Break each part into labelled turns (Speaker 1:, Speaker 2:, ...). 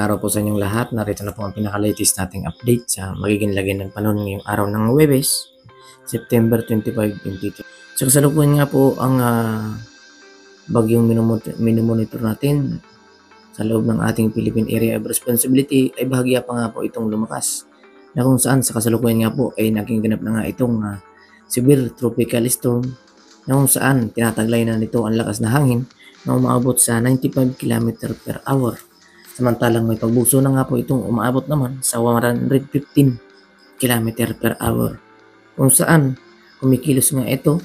Speaker 1: araw po sa inyong lahat. Narito na po ang pinaka-latest nating update sa magiging lagay ng panahon ngayong araw ng Huwebes, September 25, 2022. So kasalukuyan nga po ang bagyong minomonitor natin sa loob ng ating Philippine Area of Responsibility ay bahagya pa nga po itong lumakas, na kung saan sa kasalukuyan nga po ay naging ganap na nga itong severe tropical storm, na kung saan tinataglay na nito ang lakas na hangin na umaabot sa 95 km per hour. Samantalang may pagbuso na nga po itong umaabot naman sa 115 km per hour. Kung saan kumikilos nga ito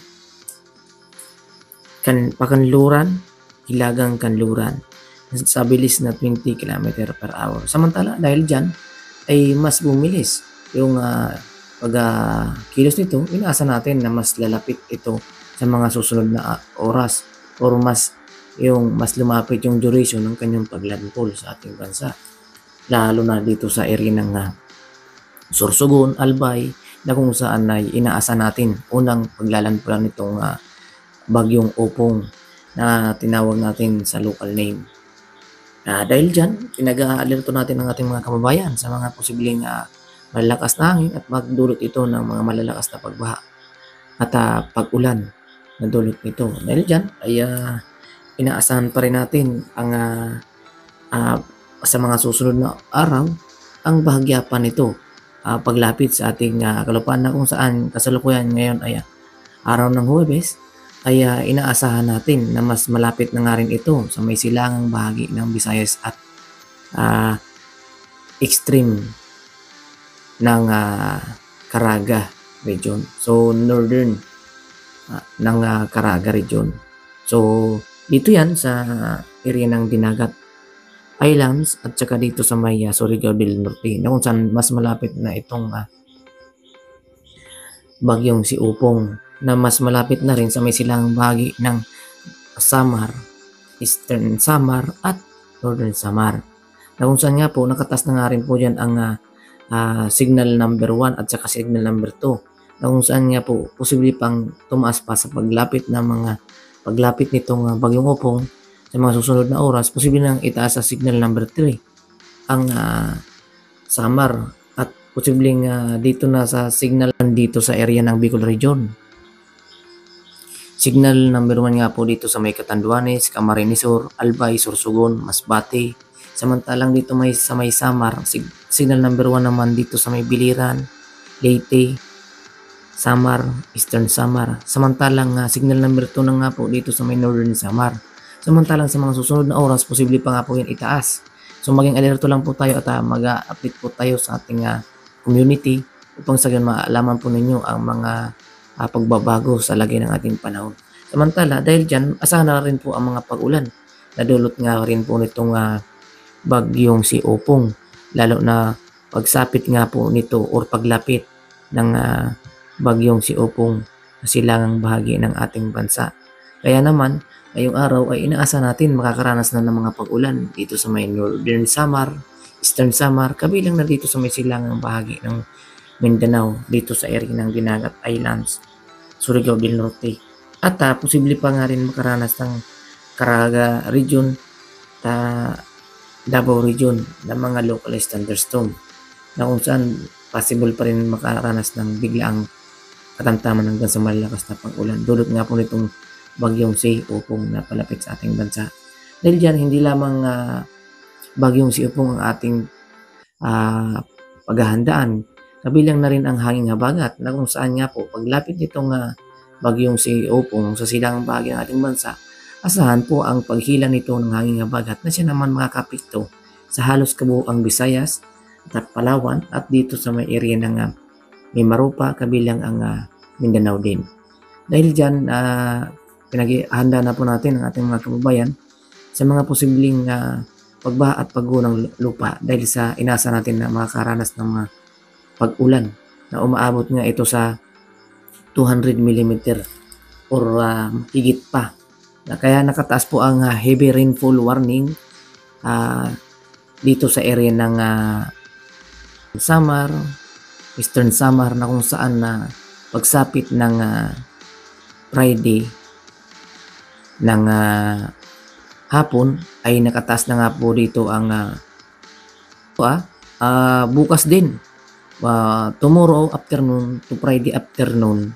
Speaker 1: pakanluran, hilagang kanluran sa bilis na 20 km per hour. Samantala dahil dyan ay mas bumilis yung pagkilos nito, inaasa natin na mas lalapit ito sa mga susunod na oras or mas lumapit yung duration ng kanyang paglandfall sa ating bansa. Lalo na dito sa area ng Sorsogon, Albay, na kung saan ay inaasa natin unang paglalandfallan nitong bagyong Opong na tinawag natin sa local name. Dahil dyan, pinag-aalerto natin ang ating mga kababayan sa mga posibleng malalakas na hangin at magdulot ito ng mga malalakas na pagbaha at pag-ulan na dulot nito. Dahil dyan ay inaasahan pa rin natin ang sa mga susunod na araw ang bahagya pa nito paglapit sa ating kalupaan, na kung saan kasalukuyan ngayon ay araw ng Huwebes ay inaasahan natin na mas malapit na nga rin ito sa may silangang bahagi ng Visayas at extreme ng Caraga region. So northern ng Caraga region. So dito yan sa area ng Dinagat Islands at saka dito sa may Surigao del Norte, na kung saan mas malapit na itong bagyong si Opong, na mas malapit na rin sa may silang bahagi ng Samar, Eastern Samar at Northern Samar, na kung saan nga po nakatas na nga rin po dyan ang signal number 1 at saka signal number 2, na kung saan nga po posible pang tumaas pa sa paglapit nitong bagyong Opong sa mga susunod na oras. Posible nang itaas sa signal number 3 ang Samar at posibleng dito na sa signal dito sa area ng Bicol region. Signal number 1 nga po dito sa may Catanduanes, Camarines Sur, Albay, Sorsogon, Masbate. Samantalang dito sa may Samar, signal number 1 naman dito sa may Biliran, Leyte, Samar, Eastern Samar. Samantalang signal number 2 na nga po dito sa may Northern Samar. Samantalang sa mga susunod na oras, posible pa nga po yan itaas. So maging alerto lang po tayo at mag-update po tayo sa ating community upang sa ganun maalaman po ninyo ang mga pagbabago sa lagay ng ating panahon. Samantala dahil dyan, asahan na rin po ang mga pag-ulan. Nadulot nga rin po nitong bagyong si Opong, lalo na pagsapit nga po nito or paglapit ng bagyong si Opong sa silangang bahagi ng ating bansa. Kaya naman, ngayong araw ay inaasa natin makakaranas na ng mga pag-ulan dito sa may Northern Samar, Eastern Samar, kabilang na dito sa may silangang bahagi ng Mindanao, dito sa area ng Dinagat Islands, Surigao del Norte. At posible pa nga rin makaranas ng Caraga region, Davao region ng mga localized thunderstorm, na kung saan possible pa rin makaranas ng biglaang katamtaman hanggang sa malalakas na pag-ulan. Dulot nga po nitong bagyong si Opong na palapit sa ating bansa. Dahil dyan, hindi lamang bagyong si Opong ang ating paghahandaan, kabilang na rin ang hanging habagat, na kung saan nga po paglapit nitong bagyong si Opong sa silangang bahagi ng ating bansa, asahan po ang paghila nito ng hanging habagat na siya naman makakapekto sa halos kabuuang Visayas at Palawan at dito sa may area ng Mimaropa, kabilang ang Mindanao din. Dahil dyan, pinaghahanda na po natin ang ating mga kababayan sa mga posibleng pagbaha at paggunang lupa, dahil sa inasa natin na makakaranas ng mga pag-ulan na umaabot nga ito sa 200 mm or higit pa. Kaya nakataas po ang heavy rainfall warning dito sa area ng Samar, Eastern Samar, na kung saan pagsapit ng Friday ng hapon ay nakataas na nga po dito ang Bukas din, tomorrow afternoon to Friday afternoon,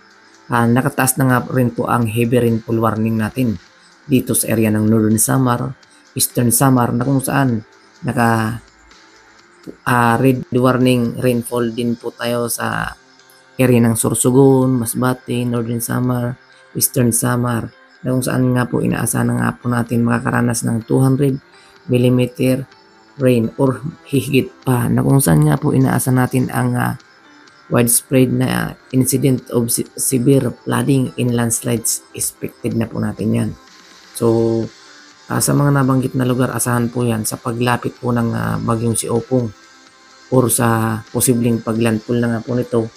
Speaker 1: nakataas na nga rin po ang heavy rainfall warning natin dito sa area ng Northern Samar, Eastern Samar, na kung saan naka red warning rainfall din po tayo sa area ng Sorsogon, Masbate, Northern Samar, Eastern Samar, na kung saan nga po inaasahan na nga po natin makakaranas ng 200 millimeter rain or higit pa, na kung saan nga po inaasahan natin ang widespread na incident of severe flooding in landslides expected na po natin yan. So sa mga nabanggit na lugar, asahan po yan sa paglapit po ng bagyong si Opong or sa posibleng paglandfall na nga po nito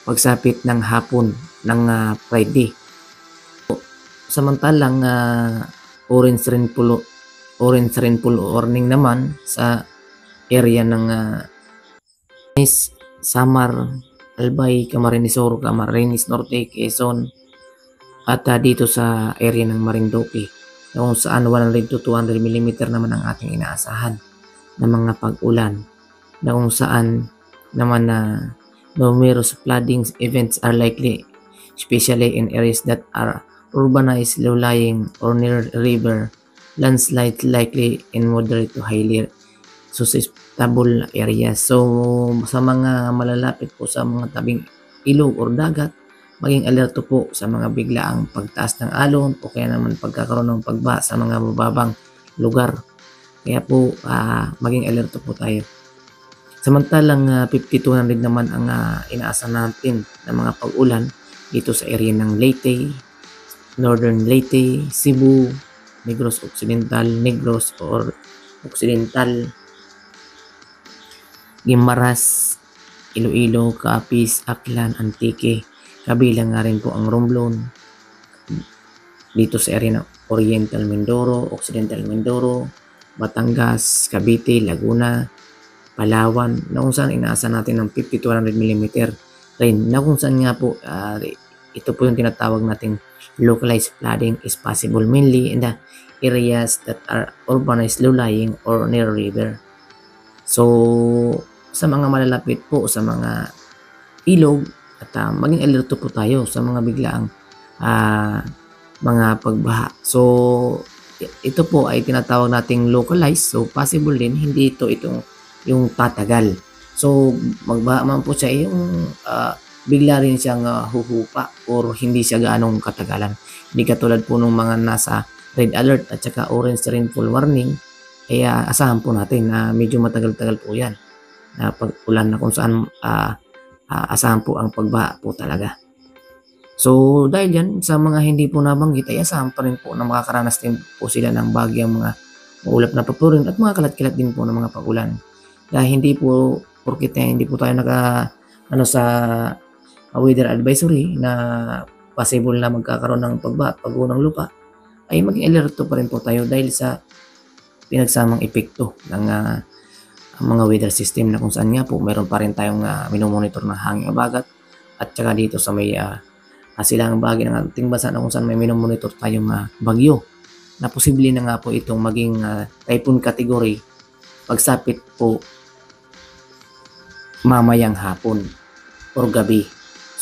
Speaker 1: pagsapit ng hapon ng Friday. Samantalang orange rainfall warning naman sa area ng Samar, Albay, Camarines Sur, Camarines Norte, Quezon, at dito sa area ng Marinduque, kung saan 100 to 200 mm naman ang ating inaasahan na mga pag-ulan, na kung saan naman numerous flooding events are likely, especially in areas that are urbanized, low-lying, or near river. Landslide likely in moderate to highly susceptible areas. So sa mga malalapit po sa mga tabing ilog or dagat, maging alerto po sa mga biglaang pagtaas ng alon o kaya naman pagkakaroon ng pagbaha sa mga mababang lugar. Kaya po maging alerto po tayo. Samantalang 5200 naman ang inaasahan natin ng mga pag-ulan dito sa area ng Leyte, Northern Leyte, Cebu, Negros Occidental, Negros or Occidental, Guimaras, Iloilo, Capiz, Aklan, Antique, kabilang nga rin po ang Romblon dito sa area ng Oriental Mindoro, Occidental Mindoro, Batangas, Cavite, Laguna, Palawan, na kung saan inaasahan natin ng 50 to 100 mm rain, na kung saan nga po ito po yung tinatawag nating localized flooding is possible mainly in the areas that are urbanized, low-lying, or near river. So sa mga malalapit po sa mga ilog, at maging alerto po tayo sa mga biglaang mga pagbaha. So ito po ay tinatawag nating localized, so possible din hindi itong yung tatagal. So magbaha man po siya, yung bigla rin siyang huhupa or hindi siya gaanong katagalan. Hindi katulad po nung mga nasa red alert at saka orange rainfall warning, kaya asahan po natin na medyo matagal-tagal po yan na pag-ulan, na kung saan asahan po ang pagbaha po talaga. So dahil yan, sa mga hindi po nabanggit ay asahan pa rin po na makakaranas din po sila ng bagyang mga maulap na papurin at mga kalat-kalat din po ng mga pag-ulan. Dahil hindi po porkit hindi po tayo sa weather advisory na possible na magkakaroon ng pagbaha at pagguho ng lupa, ay maging alerto pa rin po tayo dahil sa pinagsamang epekto ng mga weather system, na kung saan nga po meron pa rin tayong minomonitor ng hangin abagat at saka dito sa may silangang bahagi ng ating bansa, na kung saan may minomonitor tayong bagyo na posible na nga po itong maging typhoon category pagsapit po mamayang hapon or gabi.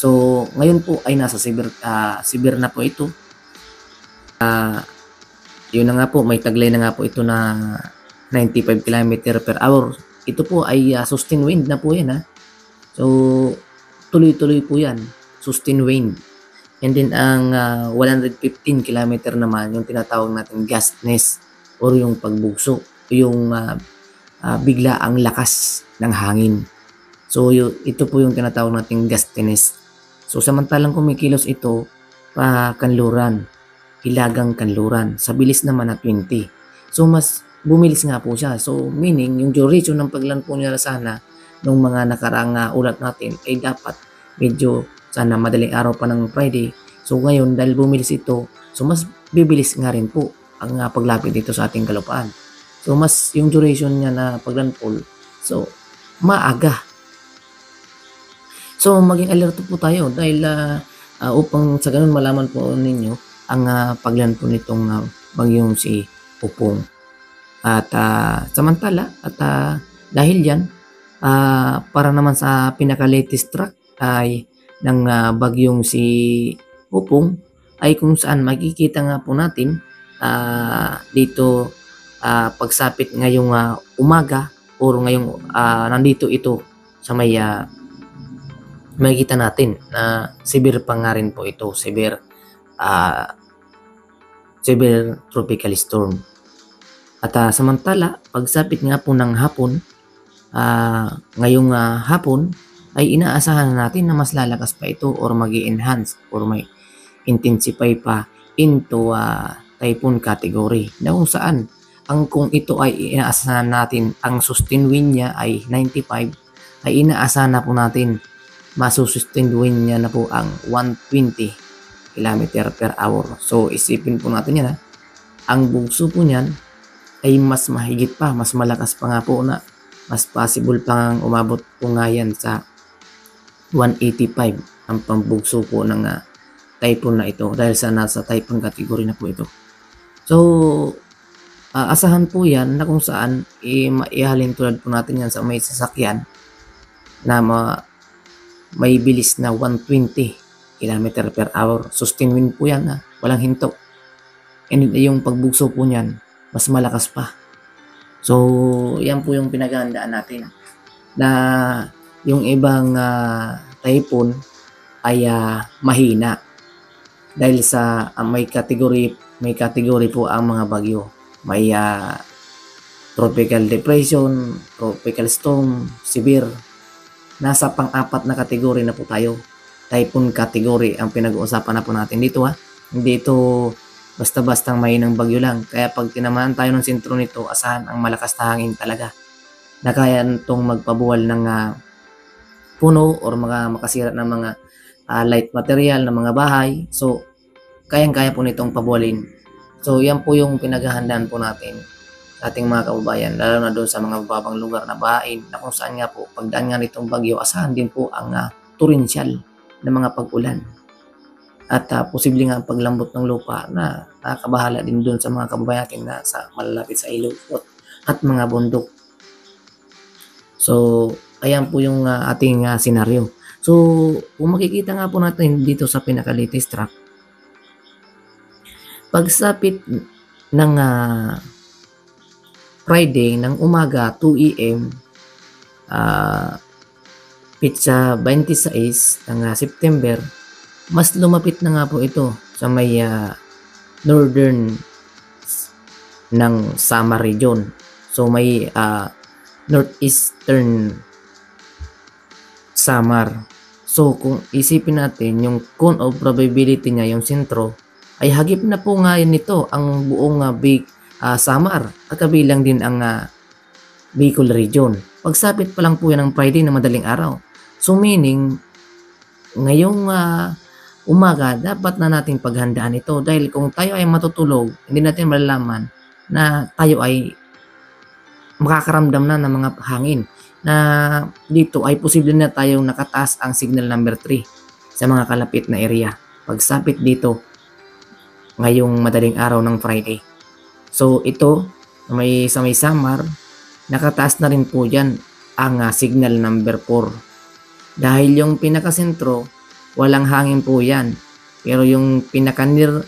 Speaker 1: So ngayon po ay nasa severe na po ito. Yun na nga po, may taglay na nga po ito na 95 km per hour. Ito po ay sustained wind na po yan. So tuloy-tuloy po yan, sustained wind. And then ang 115 km naman yung tinatawag natin gustness or yung pagbugso, yung bigla ang lakas ng hangin. So ito po yung tinatawag nating gustiness. So samantalang kumikilos ito kanluran, hilagang kanluran, sa bilis naman na 20. So mas bumilis nga po siya. So meaning yung duration ng paglan po nila sana nung mga nakaraang ulat natin ay dapat medyo sana madaling araw pa ng Friday. So ngayon dahil bumilis ito, so mas bibilis nga rin po ang paglapit dito sa ating kalupaan. So mas yung duration niya na paglandfall, so maaga. So maging alerto po tayo dahil upang sa ganun malaman po ninyo ang paglandfall nitong bagyong si Opong. At samantala at Dahil diyan, para naman sa pinaka-latest track ay ng bagyong si Pupong, ay kung saan makikita nga po natin dito pagsapit ngayong umaga or ngayong nandito ito sa may makikita natin na severe pa nga rin po ito, ah, severe tropical storm. At samantala, pagsapit nga po ng hapon, ngayong hapon ay inaasahan natin na mas lalakas pa ito or mag-i-enhance or may intensify pa into typhoon category, na kung saan kung ito ay inaasahan natin ang sustained wind niya ay 95, ay inaasahan na po natin masusustained wind niya na po ang 120 km per hour. So isipin po natin yan ang bugso po niyan ay mas mahigit pa, mas malakas pa nga po, na mas possible pa nga umabot po nga yan sa 185 ang pambugso po ng typhoon na ito, dahil sa nasa typhoon category na po ito. So asahan po yan na kung saan maihalin tulad po natin yan sa may sasakyan na may bilis na 120 km per hour. Sustained wind po yan, walang hinto. And yung pagbugso po niyan, mas malakas pa. So yan po yung pinaghahandaan natin, na yung ibang typhoon ay mahina dahil sa may category po ang mga bagyo. May tropical depression, tropical storm, severe. Nasa pang-apat na kategory na po tayo. Typhoon category ang pinag-uusapan na po natin dito Hindi ito basta-bastang mahinang bagyo lang. Kaya pag tinamaan tayo ng sentro nito, asahan ang malakas na hangin talaga, na kaya itong magpabuwal ng puno or makasira ng mga light material ng mga bahay. So kayang-kaya po nitong pabuwalin. So yan po yung pinaghahandaan po natin sa ating mga kababayan, lalo na doon sa mga babang lugar na bahain, na kung saan nga po pagdaan nga nitong bagyo, asahan din po ang torrential na mga pag-ulan. At posible nga ang paglambot ng lupa na nakakabahala din doon sa mga kababayan natin na sa malalapit sa ilog at mga bundok. So ayan po yung ating senaryo. So kung makikita nga po natin dito sa pinaka-latest track, pagsapit ng Friday ng umaga 2 AM, pitsa 26 ng September, mas lumapit na nga po ito sa may northern ng Samar region. So may northeastern Samar. So kung isipin natin yung cone of probability niya, yung sentro, ay hagip na po nga nito ang buong Samar at kabilang din ang Bicol region. Pagsapit pa lang po yan ng Friday na madaling araw. So meaning, ngayong umaga, dapat na nating paghandaan ito, dahil kung tayo ay matutulog, hindi natin malalaman na tayo ay makakaramdam na ng mga hangin, na dito ay posible na tayong nakataas ang signal number 3 sa mga kalapit na area. Pagsapit dito, ngayong madaling araw ng Friday. So ito, sa may Samar, nakataas na rin po dyan ang signal number 4. Dahil yung pinakasentro, walang hangin po yan. Pero yung pinaka-near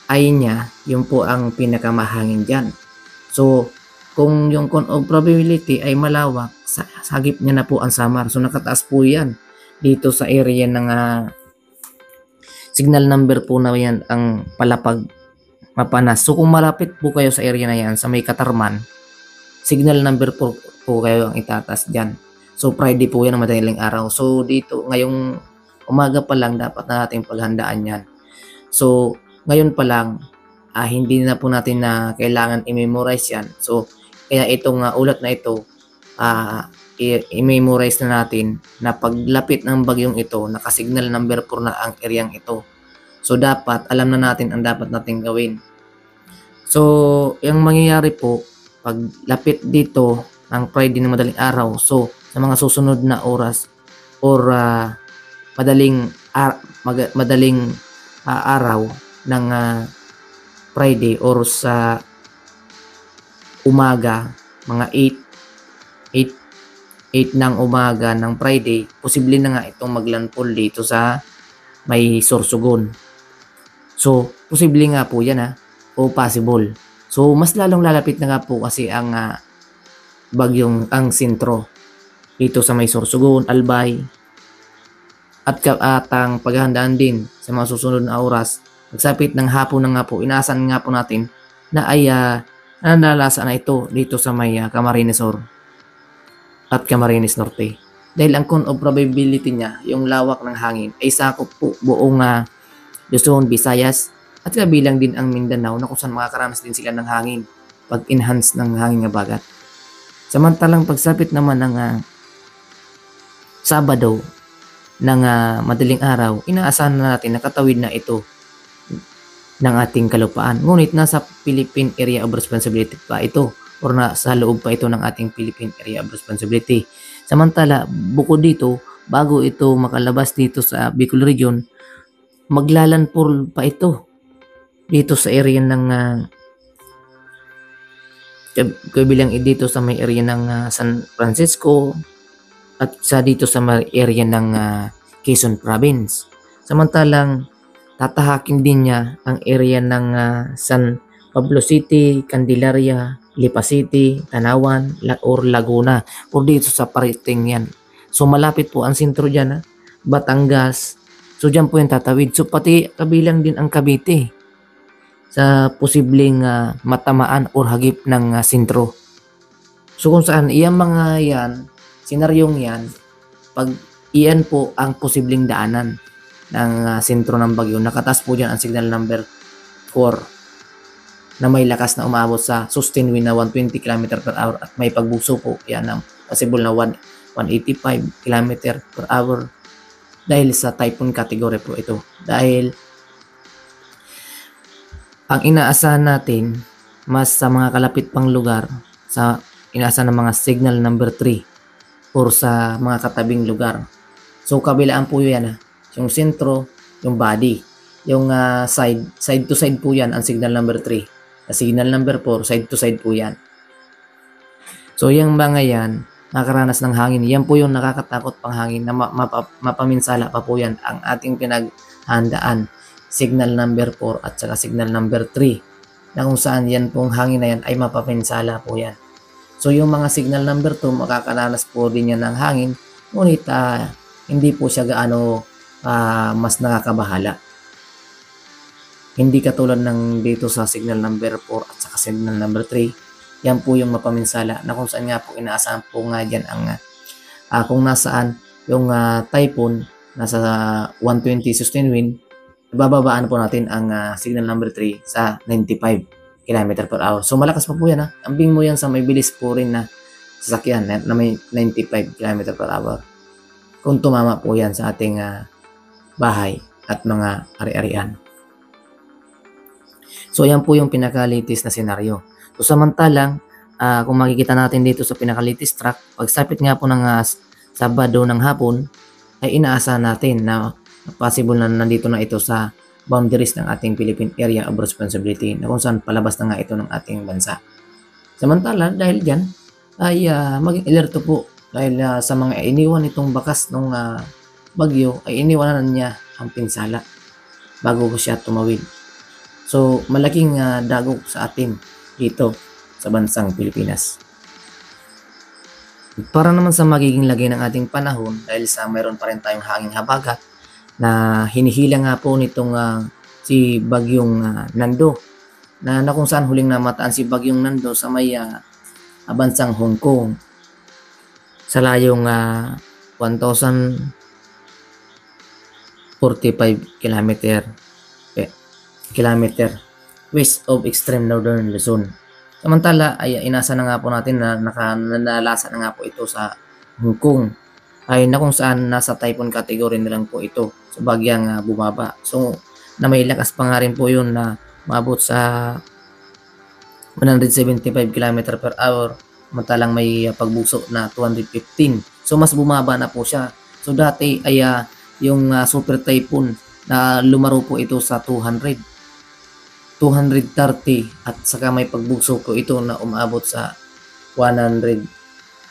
Speaker 1: eye niya, yun po ang pinakamahangin dyan. So kung yung cone of probability ay malawak, sagip niya na po ang Samar. So nakataas po yan dito sa area ng signal number po na yan, ang Palapag, Mapanas. So kung malapit po kayo sa area na yan, sa may Katarman, signal number 4 po kayo ang itatas dyan. So Friday po yan ang madaling araw. So dito ngayong umaga pa lang, dapat na natin paghandaan yan. So ngayon pa lang, hindi na po natin na kailangan i-memorize yan. So kaya itong ulat na ito, i-memorize na natin na paglapit ng bagyong ito, nakasignal number 4 na ang areang ito. So dapat alam na natin ang dapat nating gawin. So yung mangyayari po paglapit dito ng Friday na madaling araw, so sa mga susunod na oras or madaling araw ng Friday or sa umaga, mga 8 8 ng umaga ng Friday, posible na nga itong maglandfall dito sa may Sorsogon. So, posible nga po yan o possible. So, mas lalong lalapit na nga po kasi ang bagyong ang sentro dito sa may Sorsogon, Albay, at ang paghahandaan din sa mga susunod na oras. Magsapit ng hapon na nga po, inaasahan nga po natin na ay nanalasa na ito dito sa may Camarines Sur at Camarines Norte. Dahil ang cone of probability niya, yung lawak ng hangin, ay sakop po buong Luzon, Visayas, at kabilang din ang Mindanao na kung saan makakaranas din sila ng hangin pag-enhance ng hangin nga bagat. Samantalang pagsapit naman ng Sabado ng madaling araw, inaasahan na natin na katawid na ito ng ating kalupaan. Ngunit nasa Philippine Area of Responsibility pa ito or sa loob pa ito ng ating Philippine Area of Responsibility. Samantala, bukod dito, bago ito makalabas dito sa Bicol Region, maglalandfall pa ito dito sa area ng kabilang dito sa may area ng San Francisco at sa dito sa may area ng Quezon Province. Samantalang tatahakin din niya ang area ng San Pablo City, Candelaria, Lipa City, Tanawan, or Laguna, or dito sa pariting yan. So malapit po ang sentro dyan, Batangas. So dyan po yung tatawid. So pati kabilang din ang Cavite sa posibleng matamaan or hagip ng sentro. So kung saan iyan mga yan, senaryong yan, pag iyan po ang posibleng daanan ng sentro ng bagyo, nakatas po dyan ang signal number 4 na may lakas na umabot sa sustained wind na 120 km per hour at may pagbuso po yan ng possible na 185 km per hour dahil sa typhoon category po ito. Dahil ang inaasahan natin mas sa mga kalapit pang lugar, sa inaasahan ng mga signal number 3 or sa mga katabing lugar. So kabilaan po yan yung sentro, yung body, yung side to side po yan ang signal number 3. Signal number 4, side to side po yan. So yung mga yan, nakaranas ng hangin, yan po yung nakakatakot pang hangin na mapaminsala pa po yan ang ating pinaghandaan. Signal number 4 at saka signal number 3 na kung saan yan pong hangin na yan ay mapaminsala po yan. So yung mga signal number 2, makakaranas po din yan ng hangin, ngunit hindi po siya gaano mas nakakabahala. Hindi katulad ng dito sa signal number 4 at saka signal number 3. Yan po yung mapaminsala na kung saan nga po inaasahan po nga dyan ang kung nasaan yung typhoon nasa 120 sustained wind, bababaan po natin ang signal number 3 sa 95 km per hour. So malakas pa po yan Ambing mo yan sa may bilis po rin na sasakyan na may 95 km per hour. Kung tumama po yan sa ating bahay at mga ari-arian. So yan po yung pinaka-latest na senaryo. So samantalang, kung makikita natin dito sa pinaka-latest track, pagsapit nga po ng Sabado ng hapon, ay inaasahan natin na possible na nandito na ito sa boundaries ng ating Philippine Area of Responsibility na kung saan palabas na nga ito ng ating bansa. Samantala, dahil dyan, ay maging alerto po dahil sa mga iniwan itong bakas ng bagyo, ay iniwanan niya ang pinsala bago ko siya tumawid. So, malaking dagok sa atin dito sa bansang Pilipinas. Para naman sa magiging lagay ng ating panahon, dahil sa mayroon pa rin tayong hangin habagat na hinihila nga po nitong si Bagyong Nando, na kung saan huling namataan si Bagyong Nando sa may bansang Hong Kong sa layong 1,045 kilometer west of extreme northern Luzon. Samantala ay inasa na nga po natin na nanalasa na nga po ito sa Hong Kong, ay na kung saan nasa typhoon category na lang po ito sa bagyang bumaba. So na may lakas pa nga rin po yun na maabot sa 175 km per hour, samantalang may pagbuso na 215. So mas bumaba na po siya. So dati ay yung super typhoon na lumaro po ito sa 230 at saka may pagbuso po ito na umabot sa 100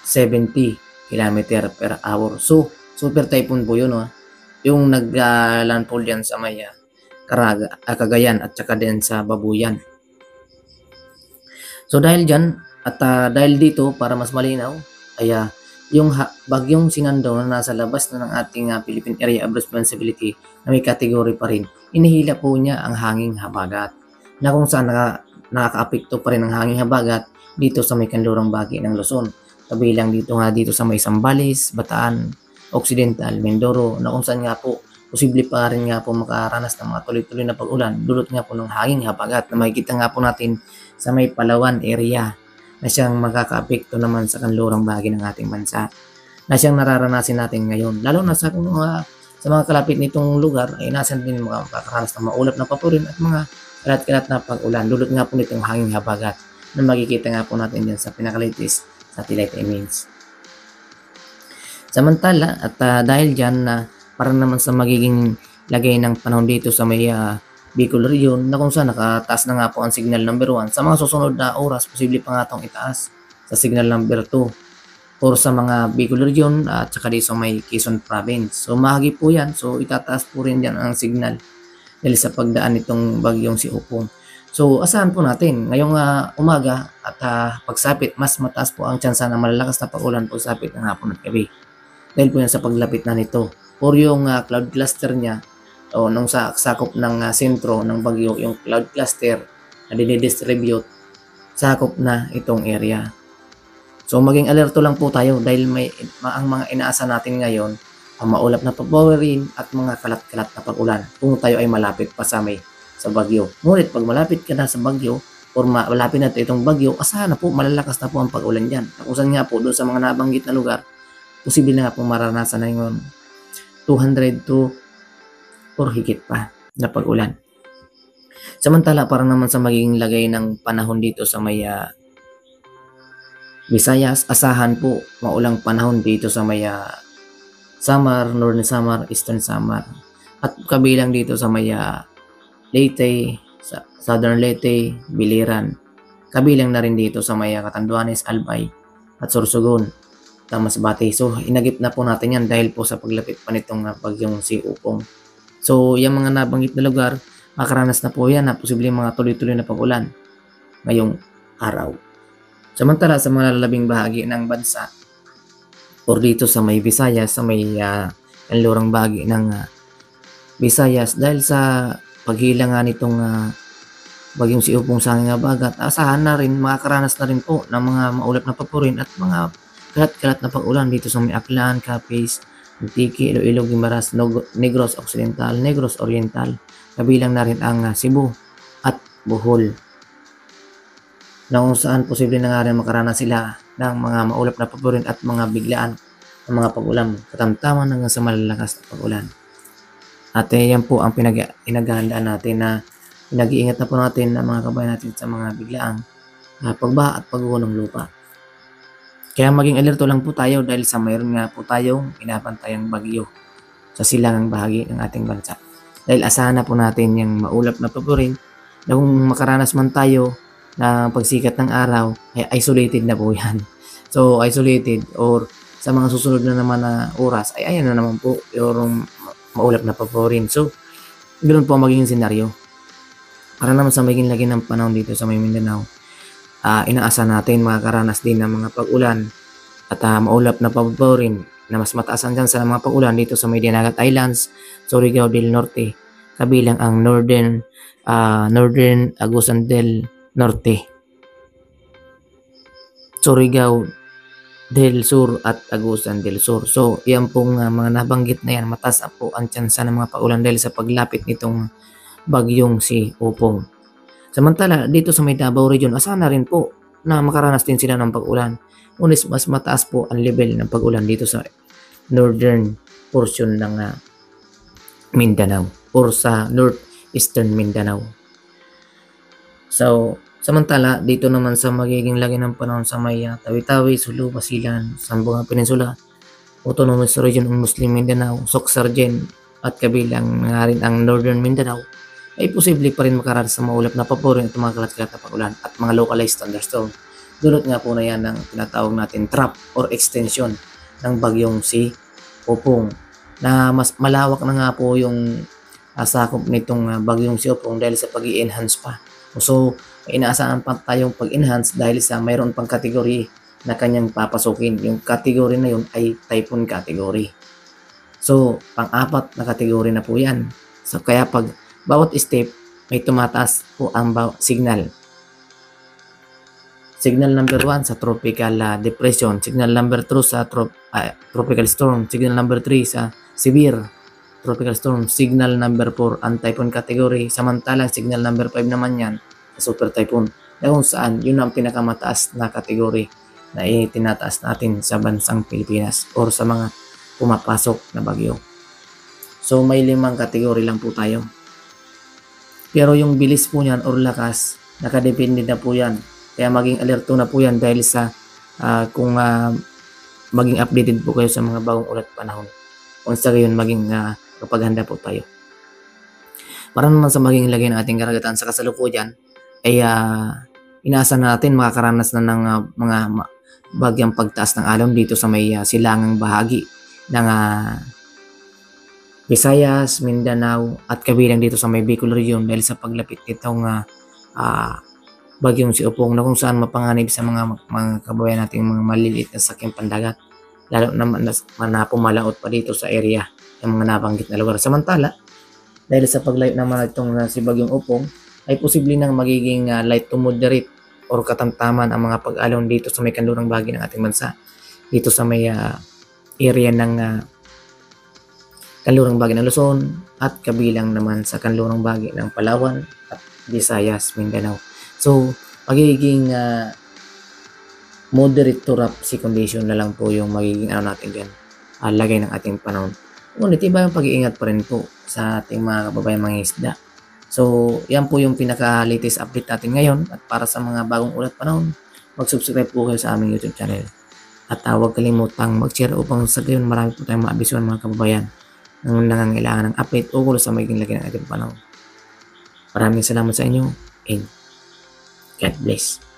Speaker 1: 70 kilometer per hour. So, super typhoon po yun, yung nag-landfall dyan sa may Cagayan at saka din sa Babuyan. So dahil dyan at dahil dito para mas malinaw ay yung bagyong Sinando na nasa labas na ng ating Philippine Area of Responsibility na may category pa rin, inihila po niya ang hanging habagat na kung saan nakaka-apekto pa rin ang hanging habagat dito sa may kanlurang bahagi ng Luzon. Kabilang dito nga dito sa may Zambales, Bataan, Occidental, Mindoro na kung saan nga po posible pa rin nga po makaranas ng mga tuloy-tuloy na pag-ulan dulot nga po ng hanging habagat na makikita nga po natin sa may Palawan area na siyang makaka-apekto naman sa kanlurang bahagi ng ating bansa na siyang nararanasin natin ngayon. Lalo na sa mga kalapit nitong lugar ay nasan din makakaranas ng maulap na papurin at mga kalat-kalat na pag-ulan. Dulot nga po nitong hanging habagat na makikita nga po natin dyan sa pinaka-latest satellite image. Samantala at dahil dyan na para naman sa magiging lagay ng panahon dito sa may Bicol region na kung saan nakataas na nga po ang signal number 1. Sa mga susunod na oras, posible pa nga itong itaas sa signal number 2 or sa mga Bicol region at saka dito sa may Quezon province. So mahagi po yan. So itataas po rin yan ang signal dahil sa pagdaan nitong bagyong si Opong. So asahan po natin ngayong umaga at pagsapit, mas mataas po ang tsansa na malalakas na pag-ulan pagsapit ng hapon at gabi. Dahil po yan sa paglapit na nito. Or yung cloud cluster niya o nung sakop ng sentro ng bagyo, yung cloud cluster na dinidistribute, sakop na itong area. So maging alerto lang po tayo dahil ang mga inaasa natin ngayon ang maulap na paporin at mga kalat-kalat na pag-ulan kung tayo ay malapit pa sa bagyo. Ngunit pag malapit ka na sa bagyo or malapit na itong bagyo, asahan na po malalakas na po ang pag-ulan dyan. Takusan nga po doon sa mga nabanggit na lugar, posible na nga po maranasan na yung 200 to or higit pa na pag-ulan. Samantala, para naman sa magiging lagay ng panahon dito sa may Visayas, asahan po maulang panahon dito sa may Samar, Northern Samar, Eastern Samar. At kabilang dito sa may Leyte, Southern Leyte, Biliran. Kabilang na rin dito sa may Catanduanes, Albay at Sorsogon, Masbate. So inagip na po natin yan dahil po sa paglapit pa nitong bagyong si Opong. So yung mga nabanggit na lugar, makaranas na po yan na posibleng mga tuloy-tuloy na pag-ulan ngayong araw. Samantala sa mga lalabing bahagi ng bansa or dito sa may Visayas, sa may kanlurang bahagi ng Visayas, dahil sa paghila nga nitong bagyong si Opong sa hanging habagat, asahan na rin, makakaranas na rin po ng mga maulap na papurin at mga kalat-kalat na pag-ulan dito sa may Aklan, Capiz, Antique, Iloilo, Guimaras, Negros Occidental, Negros Oriental, kabilang na rin ang Cebu at Bohol. Na kung saan posible na nga rin makaranas sila ng mga maulap na papurin at mga biglaan ng mga pag-ulan, katamtaman hanggang sa malalakas na pag-ulan. At yan po ang pinaghahandaan natin na pinag-iingat na po natin ang mga kabayan natin sa mga biglaang pagbaha at pagguho ng lupa. Kaya maging alerto lang po tayo dahil sa mayroon nga po tayong pinapantayang bagyo sa silangang bahagi ng ating bansa. Dahil asahan na po natin yung maulap na papurin na kung makaranas man tayo na pagsikat ng araw ay isolated na po yan. So isolated or sa mga susunod na naman na oras ay ayan na naman po yung maulap na papurin. So ganoon po magiging senaryo. Para naman sa magiging lagi ng panahon dito sa may Mindanao, inaasa natin makakaranas din ng mga pag-ulan at maulap na papurin na mas mataas ang sa mga pag-ulan dito sa may Dinagat Islands, Surigao del Norte, kabilang ang Northern Agusan del Norte, Surigao del Sur at Agusan del Sur. So yan pong mga nabanggit na yan, mataas po ang tsansa ng mga pag-ulan dahil sa paglapit nitong bagyong si Opong. Samantala, dito sa may Davao region, asahan na rin po na makaranas din sila ng pag-ulan. Ngunit mas mataas po ang level ng pag-ulan dito sa northern portion ng Mindanao or sa northeastern Mindanao. So, samantala, dito naman sa magiging lagi ng panahon sa may Tawi-Tawi, Sulu, Basilan, Zamboanga Peninsula, Autonomous Region ng Muslim Mindanao, Soc-Sargen at kabilang nga rin ang Northern Mindanao, ay posible pa rin makaranas sa maulap na papurin at mga kalat-kalat na pag-ulan at mga localized thunderstorm. dulot nga po na yan ng tinatawag natin trap or extension ng bagyong si Opong, na mas malawak na nga po yung sakop nitong bagyong si Opong dahil sa pag-i-enhance pa. So inaasahan pa tayong pag-enhance dahil sa mayroon pang category na kanyang papasukin. Yung category na yun ay typhoon category. So pang-apat na category na po yan. So kaya pag bawat step may tumataas po ang signal. Signal number 1 sa tropical depression, signal number 2 sa tropical storm, signal number 3 sa severe tropical storm, signal number 4 ang typhoon category, samantalang signal number 5 naman yan sa super typhoon, na kung saan yun ang pinakamataas na category na itinataas natin sa bansang Pilipinas or sa mga pumapasok na bagyo. So may 5 category lang po tayo. Pero yung bilis po niyan or lakas, nakadepende na po yan. Kaya maging alerto na po yan dahil sa kung maging updated po kayo sa mga bagong ulat panahon. Kung sa gayon maging kapaghanda po tayo. Para naman sa maging lagay ng ating karagatan sa kasalukuyan ay inaasa natin makakaranas na ng mga bagyang pagtaas ng alon dito sa may silangang bahagi ng Visayas, Mindanao at kabilang dito sa may Bicol region dahil sa paglapit nitong bagyong si Opong, na kung saan mapanganib sa mga kababayan nating mga maliliit na sakyang pandagat, lalo naman na pumalaot pa dito sa area ng mga nabanggit na lugar. Samantala, dahil sa paglayo naman itong si bagyong Opong, ay posible nang magiging light to moderate or katamtaman ang mga pag-alon dito sa may kanlurang bahagi ng ating bansa, dito sa may area ng kanlurang bahagi ng Luzon at kabilang naman sa kanlurang bahagi ng Palawan at Visayas, Mindanao. So, magiging moderate to rough sea condition na lang po yung magiging natin dyan, lagay ng ating panahon. Ngunit iba yung pag-iingat pa rin po sa ating mga kababayan mga isda. So, yan po yung pinaka-latest update natin ngayon. At para sa mga bagong ulat panahon, mag-subscribe po kayo sa aming YouTube channel. At huwag kalimutang mag-share upang sa gayon marami po tayong maabisuhan mga kababayan ng nangangailangan ng update ukol sa magiging lagay ng ating panahon. Maraming salamat sa inyo and God bless.